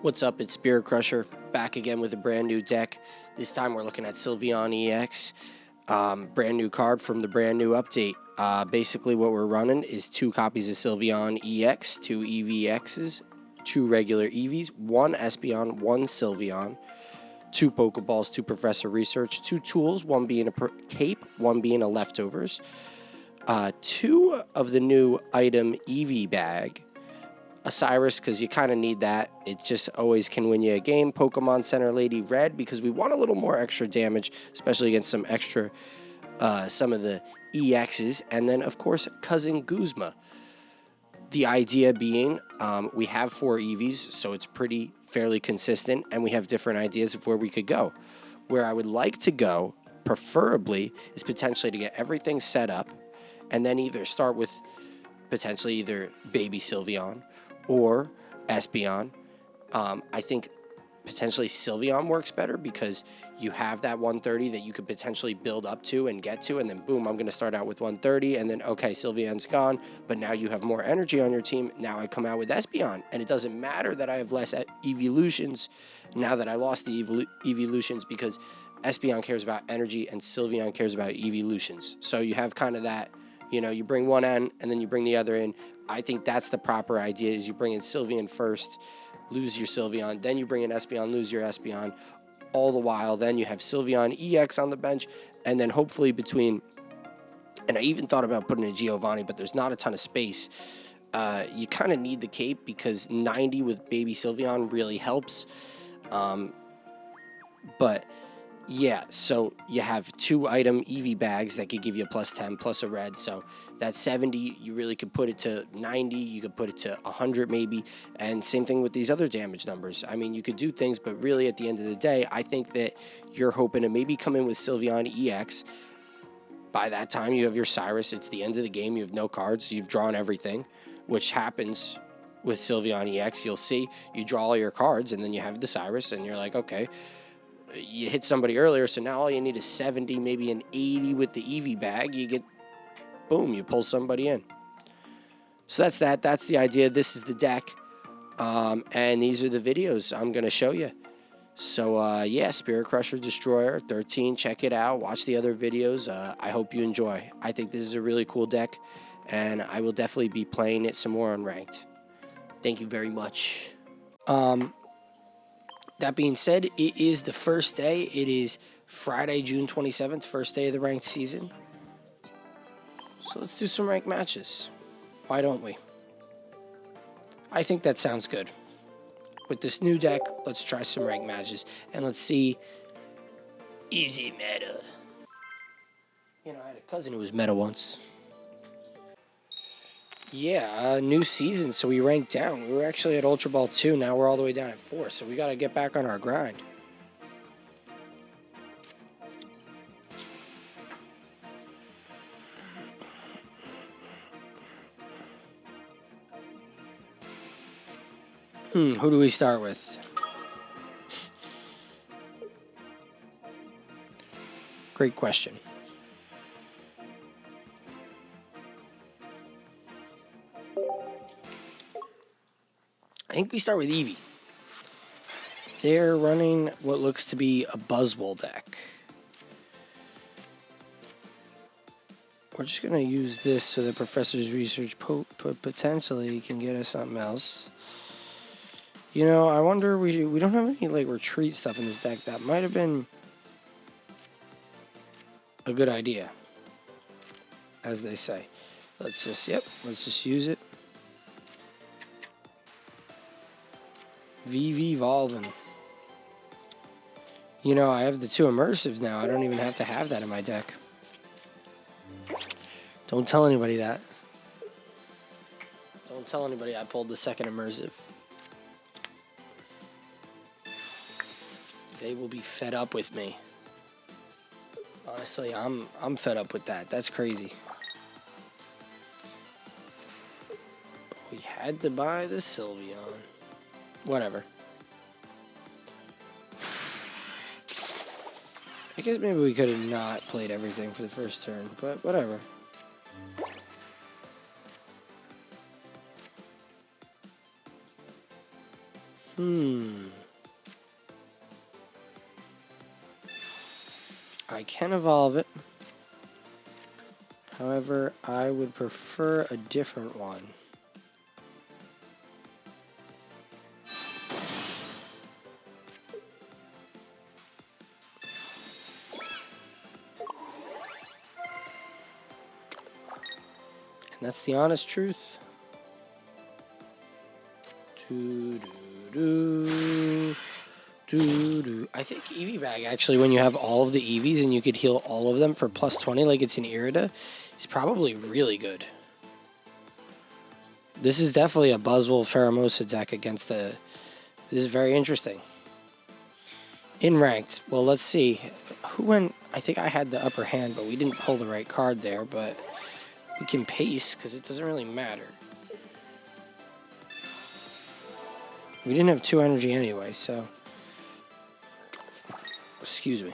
What's up, it's Spirit Crusher, back again with a brand new deck. This time we're looking at Sylveon Ex, brand new card from the brand new update. Basically what we're running is 2 copies of Sylveon EX, 2 Eevee X's, 2 regular Eevees, 1 Espeon, 1 Sylveon, 2 Pokeballs, 2 Professor Research, 2 tools, 1 being a cape, 1 being a leftovers, 2 of the new item Eevee bag, a Cyrus, because you kind of need that. It just always can win you a game. Pokemon Center Lady Red, because we want a little more extra damage, especially against some extra, some of the EXs. And then, of course, Cousin Guzma. The idea being, we have 4 Eevees, so it's fairly consistent, and we have different ideas of where we could go. Where I would like to go, preferably, is potentially to get everything set up, and then either start with potentially either Baby Sylveon or Espeon. I think potentially Sylveon works better because you have that 130 that you could potentially build up to and get to, and then boom, I'm going to start out with 130, and then okay, Sylveon's gone, but now you have more energy on your team. Now I come out with Espeon, and it doesn't matter that I have less Eeveeloutions now that I lost the Eeveeloutions, because Espeon cares about energy and Sylveon cares about Eeveeloutions. So you have kind of that, you know, you bring one in and then you bring the other in. I think that's the proper idea, is you bring in Sylveon first, lose your Sylveon, then you bring in Espeon, lose your Espeon. All the while, then you have Sylveon EX on the bench, and then hopefully between, and I even thought about putting a Giovanni, but there's not a ton of space. You kind of need the cape because 90 with Baby Sylveon really helps. But yeah, so you have 2 item Eevee bags that could give you a plus 10 plus a red. So that 70, you really could put it to 90. You could put it to 100 maybe. And same thing with these other damage numbers. I mean, you could do things, but really at the end of the day, I think that you're hoping to maybe come in with Sylveon EX. By that time, you have your Cyrus. It's the end of the game. You have no cards. You've drawn everything, which happens with Sylveon EX. You'll see you draw all your cards, and then you have the Cyrus, and you're like, okay, you hit somebody earlier, so now all you need is 70, maybe an 80 with the Eevee bag. You get, boom, you pull somebody in. So that's that. That's the idea. This is the deck, and these are the videos I'm going to show you. So, yeah, Spirit Crusher Destroyer 13. Check it out. Watch the other videos. I hope you enjoy. I think this is a really cool deck, and I will definitely be playing it some more on Ranked. Thank you very much. That being said, it is the first day. It is Friday, June 27th, first day of the ranked season. So let's do some ranked matches. Why don't we? I think that sounds good. With this new deck, let's try some ranked matches. And let's see, easy meta. You know, I had a cousin who was meta once. Yeah, new season, so we ranked down. We were actually at Ultra Ball 2, now we're all the way down at 4, so we got to get back on our grind. Who do we start with? Great question. I think we start with Eevee. They're running what looks to be a Buzzwole deck. We're just going to use this so the Professor's Research potentially can get us something else. You know, I wonder, we don't have any, like, retreat stuff in this deck. That might have been a good idea, as they say. Let's just use it. Evolving. You know, I have the 2 immersives now. I don't even have to have that in my deck. Don't tell anybody that. Don't tell anybody I pulled the 2nd immersive. They will be fed up with me. Honestly, I'm fed up with that. That's crazy. We had to buy the Sylveon. Whatever. I guess maybe we could have not played everything for the first turn, but whatever. I can evolve it. However, I would prefer a different one. And that's the honest truth. I think Eevee Bag, actually, when you have all of the Eevees and you could heal all of them for plus 20 like it's in Irida, is probably really good. This is definitely a Buzzwole Pheromosa deck against the... This is very interesting. In ranked, well, let's see. Who went... I think I had the upper hand, but we didn't pull the right card there, but we can pace because it doesn't really matter. We didn't have 2 energy anyway, so... Excuse me.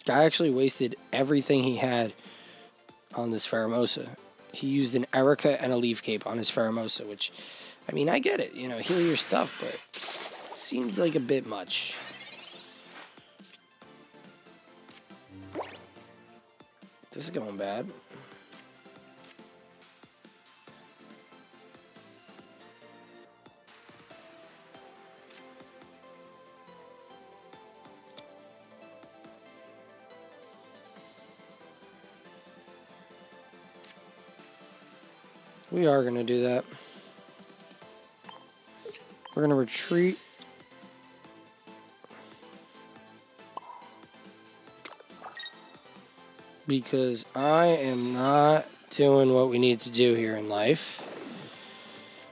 Guy actually wasted everything he had on this Pheromosa. He used an Erica and a Leaf Cape on his Pheromosa, which, I mean, I get it. You know, heal your stuff, but it seems like a bit much. This is going bad. We are going to do that. We're going to retreat. Because I am not doing what we need to do here in life.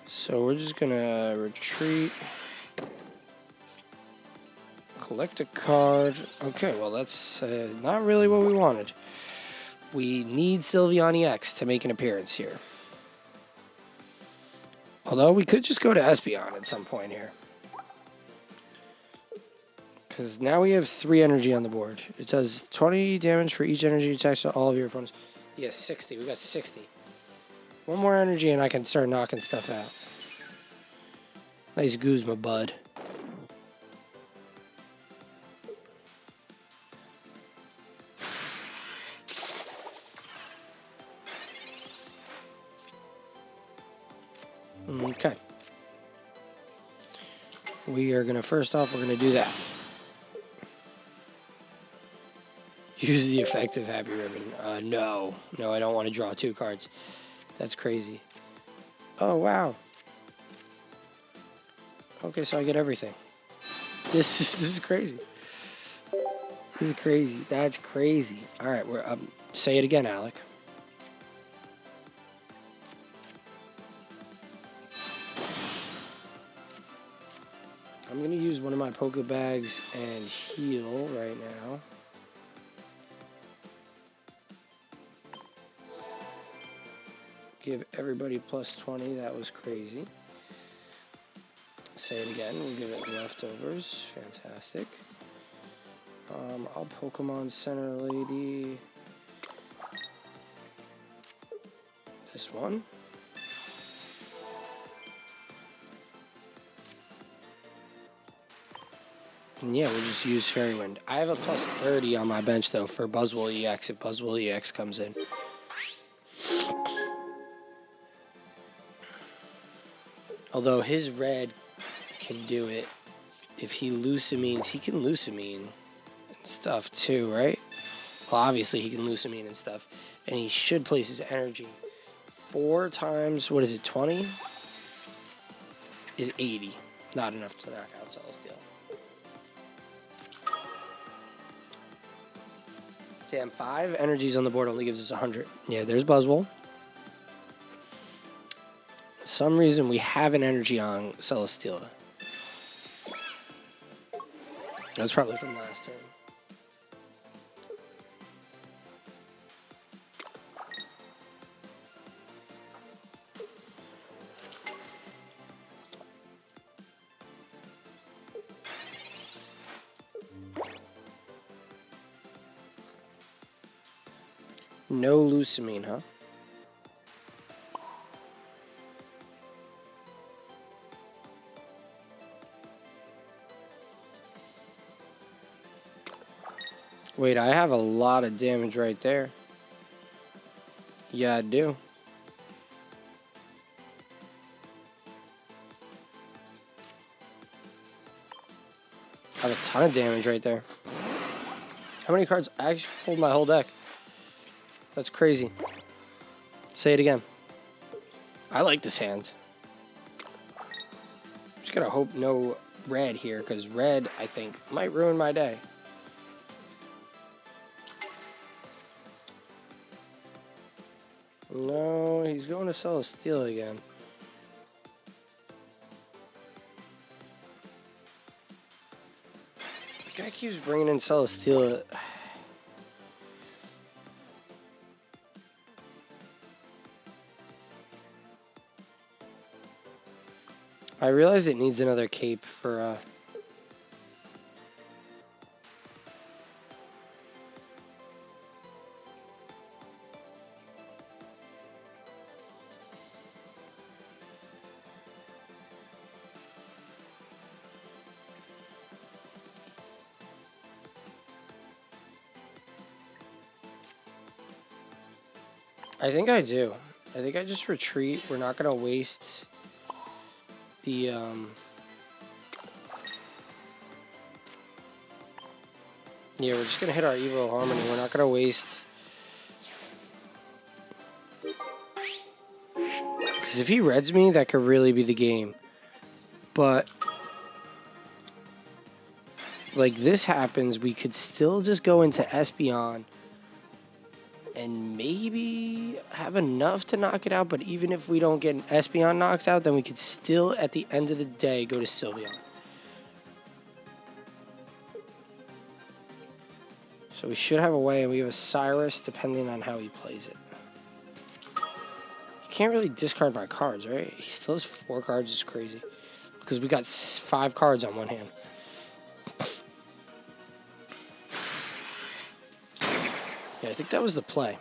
So we're just going to retreat. Collect a card. Okay, well that's not really what we wanted. We need Sylveon Ex to make an appearance here. Although we could just go to Espeon at some point here. Because now we have 3 energy on the board. It does 20 damage for each energy attached to all of your opponents. Yeah, 60. We got 60. 1 more energy and I can start knocking stuff out. Nice Guzma, bud. Okay. We are going to, first off, we're going to do that. Use the effective Happy Ribbon. No. No, I don't want to draw 2 cards. That's crazy. Oh, wow. Okay, so I get everything. This is crazy. This is crazy. That's crazy. All right, we're up. Say it again, Alec. I'm going to use one of my Pokebags and heal right now. Give everybody plus 20. That was crazy. Say it again. We'll give it leftovers. Fantastic. I'll Pokemon Center Lady. This one. And yeah, we'll just use Fairy Wind. I have a plus 30 on my bench, though, for Buzzwole EX if Buzzwole EX comes in. Although his red can do it. If he Lucamines, he can Lucamine and stuff, too, right? Well, obviously he can Lucamine and stuff. And he should place his energy 4 times, what is it, 20? Is 80. Not enough to knock out Celesteela. Damn, 5 energies on the board only gives us 100. Yeah, there's Buzzwole. For some reason, we have an energy on Celesteela. That's probably from last turn. No Lucamine, huh? Wait, I have a lot of damage right there. Yeah, I do. I have a ton of damage right there. How many cards? I actually pulled my whole deck. That's crazy. Say it again. I like this hand. Just gotta hope no red here, because red, I think, might ruin my day. No, he's going to sell a steal again. The guy keeps bringing in sell a steal. I realize it needs another cape for, I think I do. I think I just retreat. We're not going to waste the, yeah, we're just going to hit our Evo Harmony. We're not going to waste. Because if he reds me, that could really be the game. But, like, this happens, we could still just go into Espeon and maybe have enough to knock it out. But even if we don't get an Espeon knocked out, then we could still, at the end of the day, go to Sylveon. So we should have a way, and we have a Cyrus, depending on how he plays it. You can't really discard my cards, right? He still has 4 cards. It's crazy. Because we got 5 cards on one hand. Yeah, I think that was the play.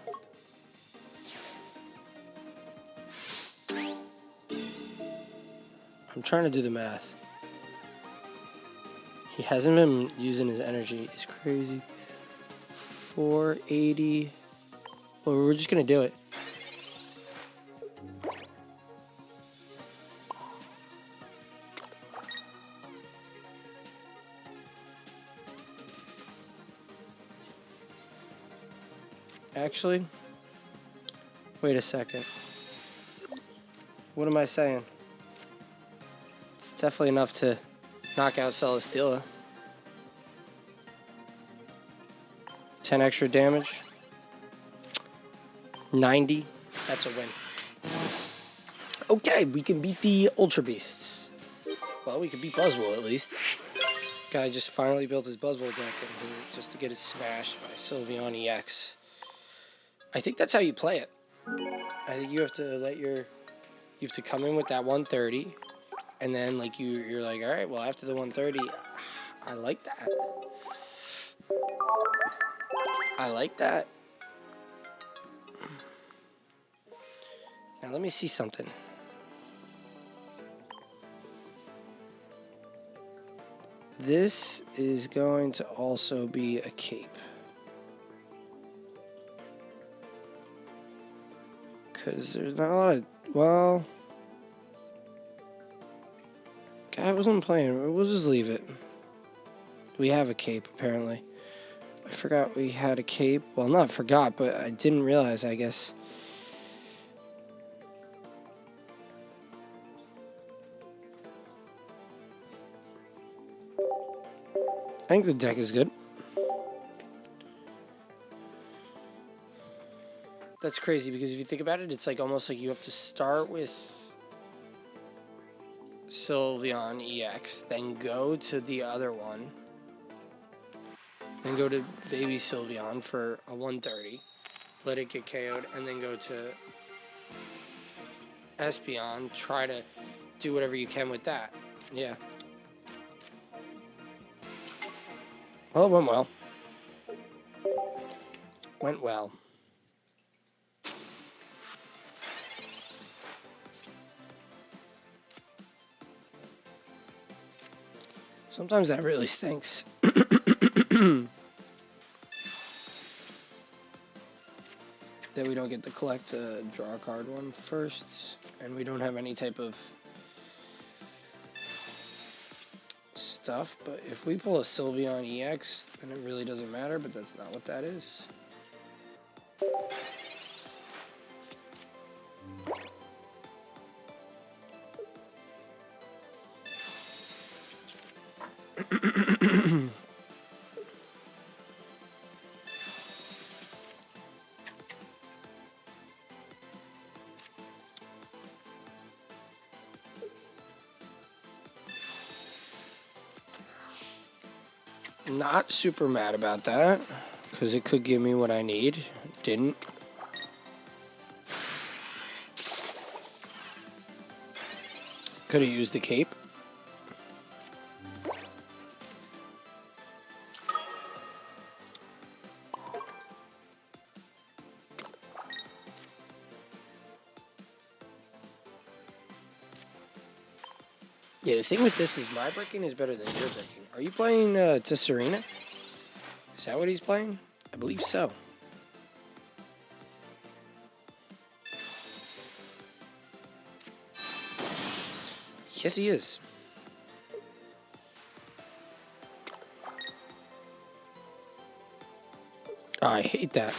I'm trying to do the math. He hasn't been using his energy. It's crazy. 480. Well, we're just going to do it. Actually, wait a second. What am I saying? It's definitely enough to knock out Celesteela. 10 extra damage. 90. That's a win. Okay, we can beat the Ultra Beasts. Well, we can beat Buzzwole at least. Guy just finally built his Buzzwole deck in here just to get it smashed by Sylveon Ex. I think that's how you play it. I think you have to let your... You have to come in with that 130. And then, like, you're like, all right, well, after the 130, I like that. I like that. Now, let me see something. This is going to also be a cape. Because there's not a lot of... Well... I wasn't playing. We'll just leave it. We have a cape, apparently. I forgot we had a cape. Well, not forgot, but I didn't realize, I guess. I think the deck is good. That's crazy, because if you think about it, it's like almost like you have to start with Sylveon EX, then go to the other one, then go to baby Sylveon for a 130, let it get KO'd, and then go to Espeon, try to do whatever you can with that. Yeah. Well, it went well. Went well. Sometimes that really stinks. that we don't get to collect a draw card one first, and we don't have any type of stuff. But if we pull a Sylveon Ex, then it really doesn't matter, but that's not what that is. Not super mad about that, because it could give me what I need. It didn't. Could have used the cape. Yeah, the thing with this is my breaking is better than your breaking. Are you playing to Serena? Is that what he's playing? I believe so. Yes, he is. Oh, I hate that.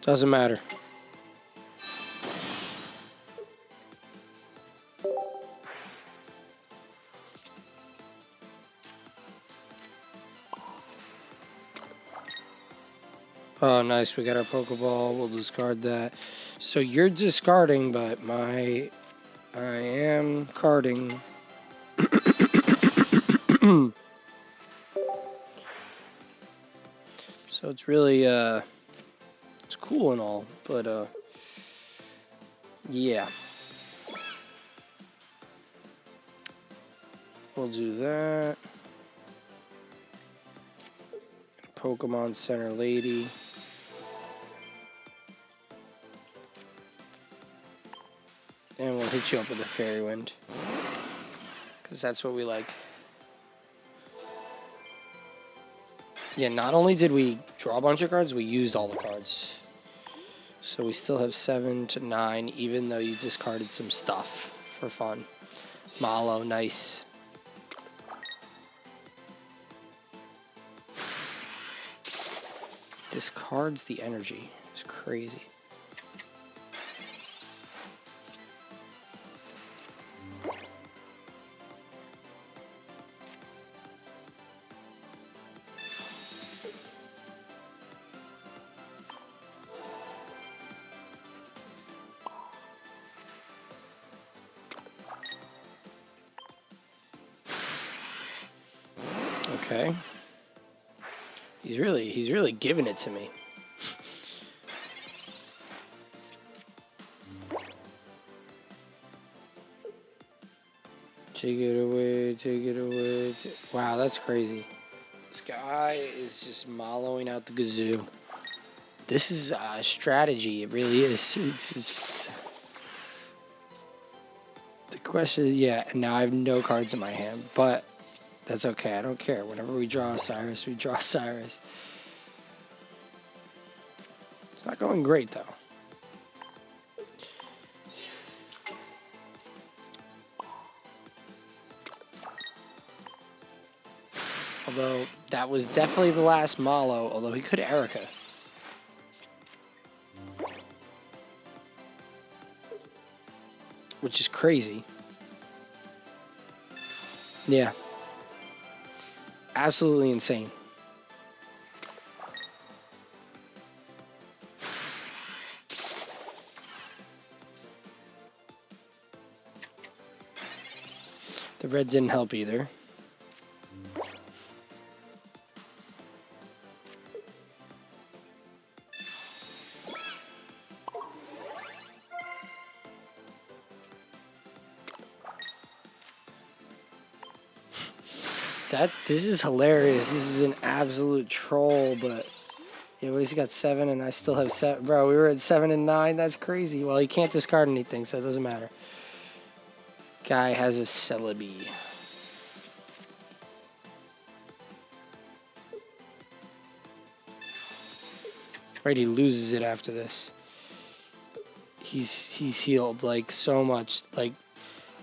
Doesn't matter. Oh, nice. We got our Pokeball. We'll discard that. So you're discarding, but I am carding. So it's really, it's cool and all, but, yeah. We'll do that. Pokemon Center Lady. And we'll hit you up with a Fairy Wind. Because that's what we like. Yeah, not only did we draw a bunch of cards, we used all the cards. So we still have 7 to 9, even though you discarded some stuff for fun. Malo, nice. Discards the energy. It's crazy. Okay. He's really giving it to me. Take it away, take it away. Wow, that's crazy. This guy is just mallowing out the gazoo. This is a strategy, it really is. It's just... The question is, yeah, now I have no cards in my hand, but that's okay, I don't care. Whenever we draw a Cyrus, we draw Cyrus. It's not going great, though. Although, that was definitely the last Malo, although he could Erica. Which is crazy. Yeah. Absolutely insane. The red didn't help either. This is hilarious. This is an absolute troll, but yeah, but he's got 7 and I still have 7. Bro, we were at 7 and 9. That's crazy. Well, he can't discard anything, so it doesn't matter. Guy has a Celebi. Right, he loses it after this. He's healed like so much. Like,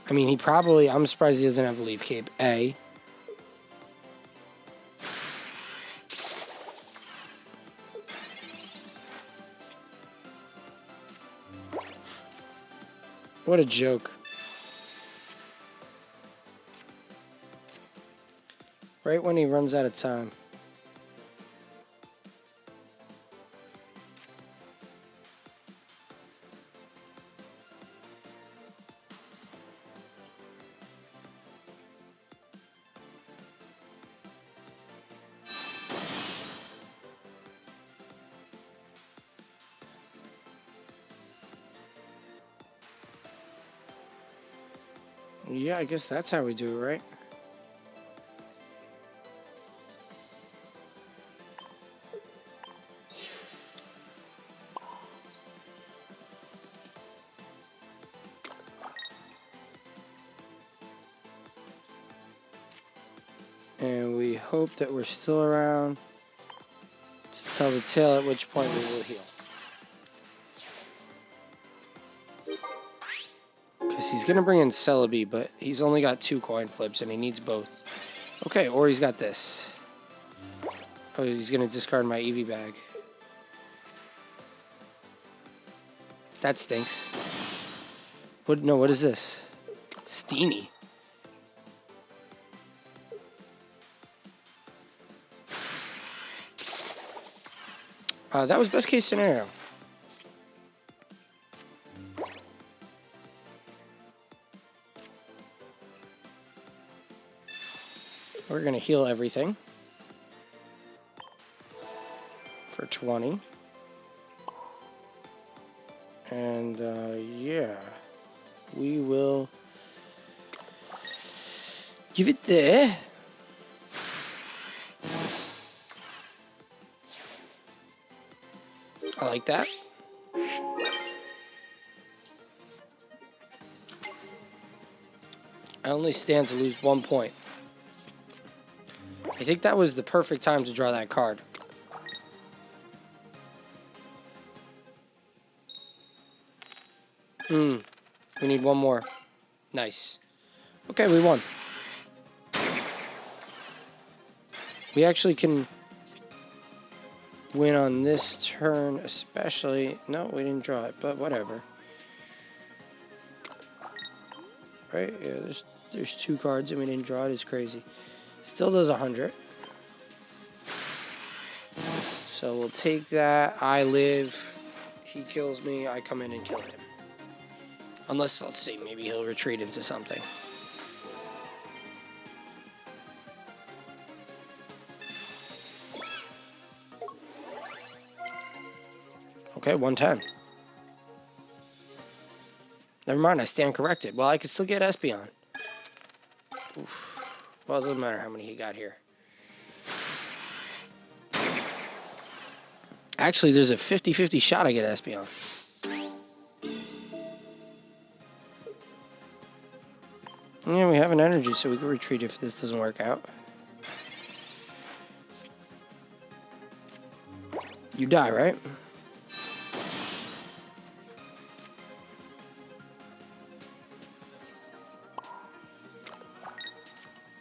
I mean, I'm surprised he doesn't have a Leaf Cape. A. What a joke. Right when he runs out of time. Yeah, I guess that's how we do it, right? And we hope that we're still around to tell the tale, at which point we will heal. Because he's going to bring in Celebi, but he's only got 2 coin flips and he needs both. Okay, or he's got this. Oh, he's going to discard my Eevee bag. That stinks. What is this? Steenie. That was best case scenario. We're going to heal everything for 20. And, yeah, we will give it there. I like that. I only stand to lose 1 point. I think that was the perfect time to draw that card. We need 1 more. Nice. Okay, we won. We actually can win on this turn, especially. No, we didn't draw it, but whatever. Right? Yeah, there's 2 cards and we didn't draw it. It's crazy. Still does 100. So we'll take that. I live. He kills me. I come in and kill him. Unless, let's see, maybe he'll retreat into something. Okay, 110. Never mind, I stand corrected. Well, I could still get Espeon. Oof. Well, it doesn't matter how many he got here. Actually, there's a 50-50 shot I get Espeon. Yeah, we have an energy, so we can retreat if this doesn't work out. You die, right?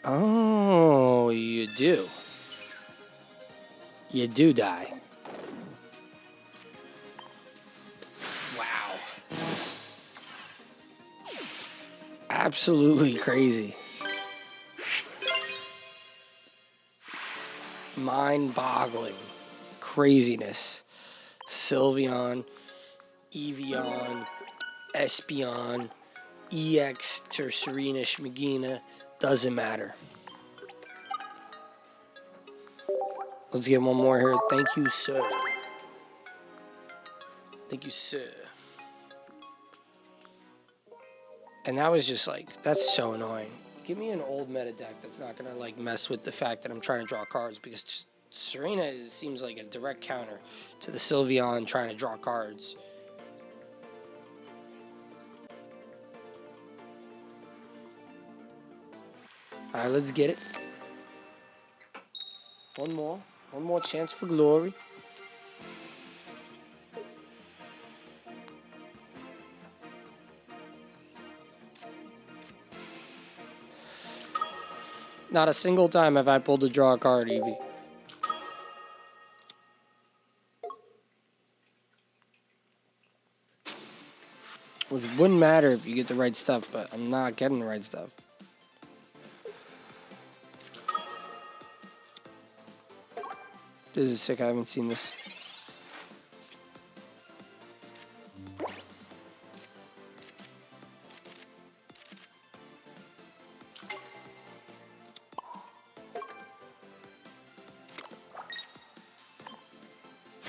Oh, you do. You do die. Wow. Absolutely crazy. Mind-boggling. Craziness. Sylveon, Eevee, Espeon, EX, Tercerina, Schmagina, doesn't matter. Let's get 1 more here. Thank you, sir. Thank you, sir. And that was just like, that's so annoying. Give me an old meta deck that's not going to like mess with the fact that I'm trying to draw cards, because Serena seems like a direct counter to the Sylveon trying to draw cards. All right, let's get it. One more chance for glory. Not a single time have I pulled to draw a card, Eevee. Which wouldn't matter if you get the right stuff, but I'm not getting the right stuff. This is sick, I haven't seen this.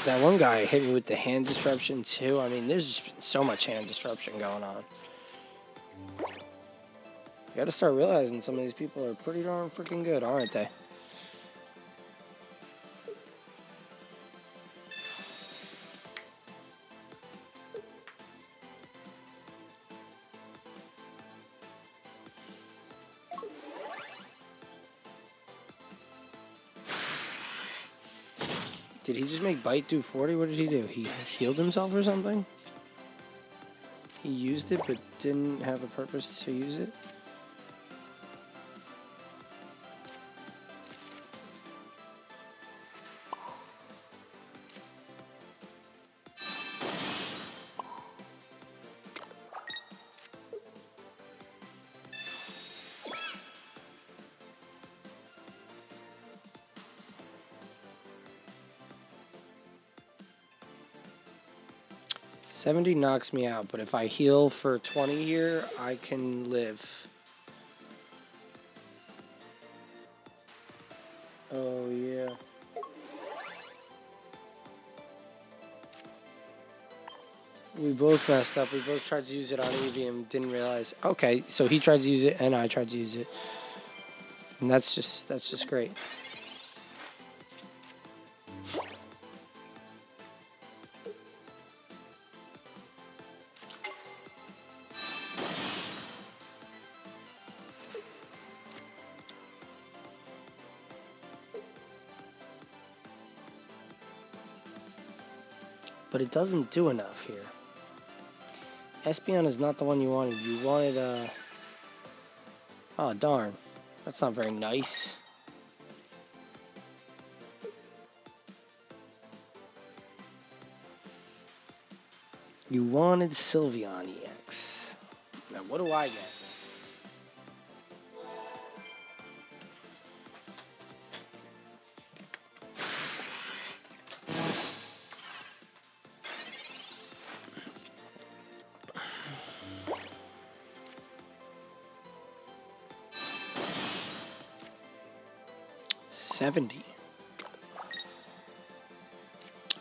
That one guy hit me with the hand disruption too. I mean, there's just been so much hand disruption going on. You gotta start realizing some of these people are pretty darn freaking good, aren't they? Did he just make Bite do 40? What did he do? He healed himself or something? He used it but didn't have a purpose to use it? $70 knocks me out, but if I heal for 20 here, I can live. Oh, yeah. We both messed up. We both tried to use it on Eevee and didn't realize. Okay, so he tried to use it and I tried to use it. And that's just great. But it doesn't do enough here. Espeon is not the one you wanted. You wanted, oh, darn. That's not very nice. You wanted Sylveon Ex. Now, what do I get? $70.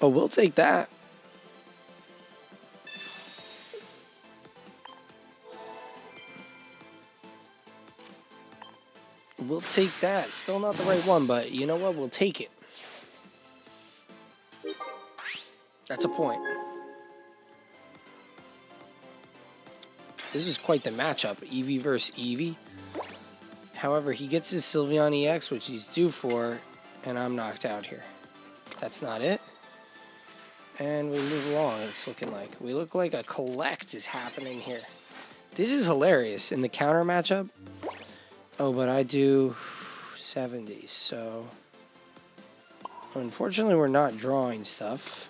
Oh, we'll take that. We'll take that. Still not the right one, but you know what? We'll take it. That's a point. This is quite the matchup. Eevee versus Eevee. However, he gets his Sylveon Ex, which he's due for, and I'm knocked out here. That's not it. And we move along, it's looking like. We look like a collect is happening here. This is hilarious. In the counter matchup, oh, but I do 70, so unfortunately we're not drawing stuff.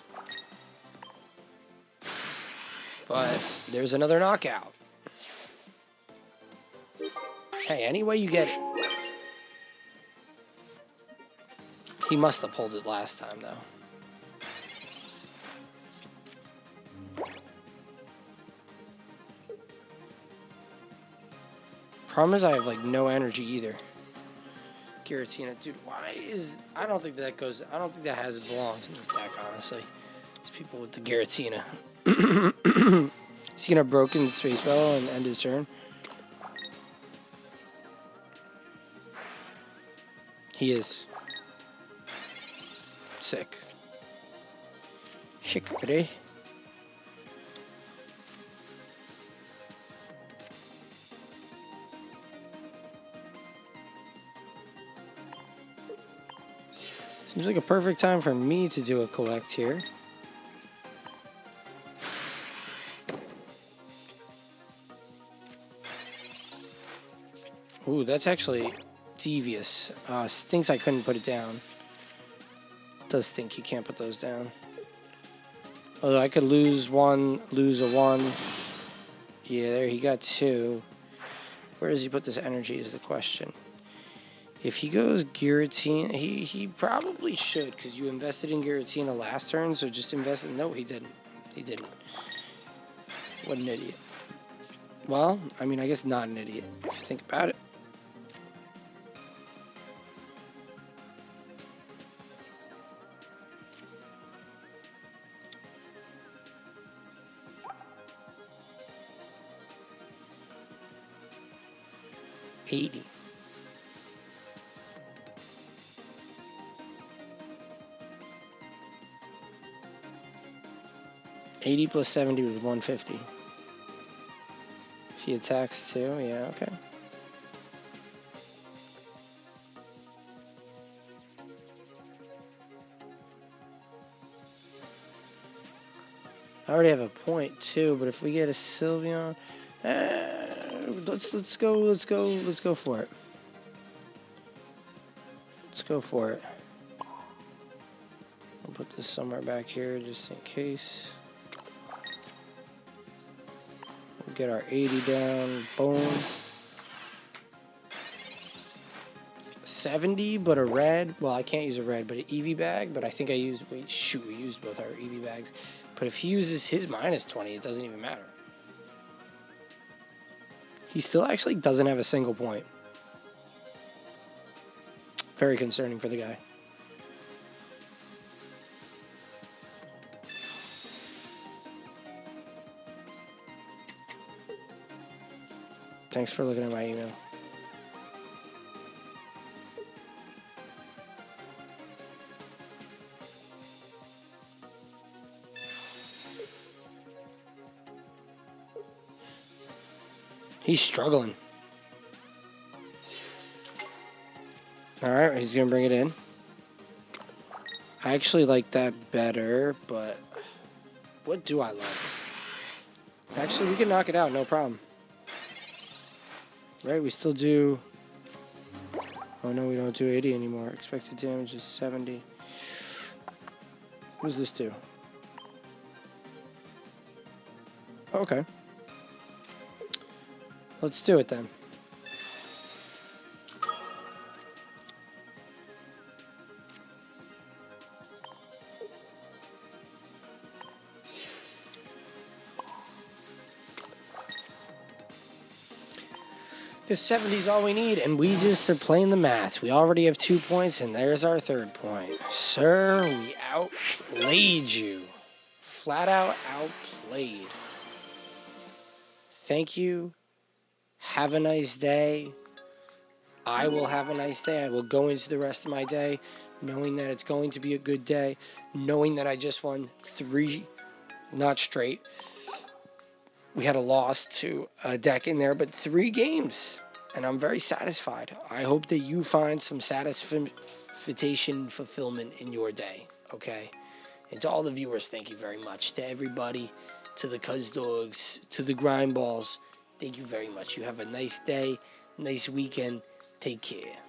But there's another knockout. Hey, any way you get it. He must have pulled it last time, though. Problem is I have, like, no energy either. Giratina. Dude, why is... I don't think that goes... I don't think that belongs in this deck, honestly. It's people with the Giratina. Is he gonna broken Space Battle and end his turn? He is. Sick. Chic, buddy. Seems like a perfect time for me to do a collect here. Ooh, that's actually devious. Stinks I couldn't put it down. Does stink you can't put those down. Although I could lose one, lose a one. Yeah, there he got two. Where does he put this energy is the question. If he goes Giratina, he probably should, because you invested in Giratina last turn, so just invest in... No, he didn't. He didn't. What an idiot. Well, I mean, I guess not an idiot, if you think about it. $80. 80 plus 70 was 150. If he attacks too, yeah, okay. I already have a point too, but if we get a Sylveon, let's go for it. Let's go for it. I'll put this somewhere back here just in case. We'll get our 80 down. Boom. 70, but a red. Well, I can't use a red, but an Eevee bag. But I think I used. Wait, shoot, we used both our Eevee bags. But if he uses his minus 20, it doesn't even matter. He still actually doesn't have a single point. Very concerning for the guy. Thanks for looking at my email. He's struggling. Alright, he's going to bring it in. I actually like that better, but what do I love? Actually, we can knock it out, no problem. Right, we still do... Oh no, we don't do 80 anymore. Expected damage is 70. What does this do? Okay. Let's do it then. Because 70 is all we need, and we just are playing the math. We already have 2 points, and there's our 3rd point. Sir, we outplayed you. Flat out outplayed. Thank you. Have a nice day. I will have a nice day. I will go into the rest of my day knowing that it's going to be a good day, knowing that I just won 3, not straight. We had a loss to a deck in there, but 3 games, and I'm very satisfied. I hope that you find some satisfaction, fulfillment in your day, okay? And to all the viewers, thank you very much. To everybody, to the Cuz Dogs, to the Grind Balls, thank you very much. You have a nice day, nice weekend. Take care.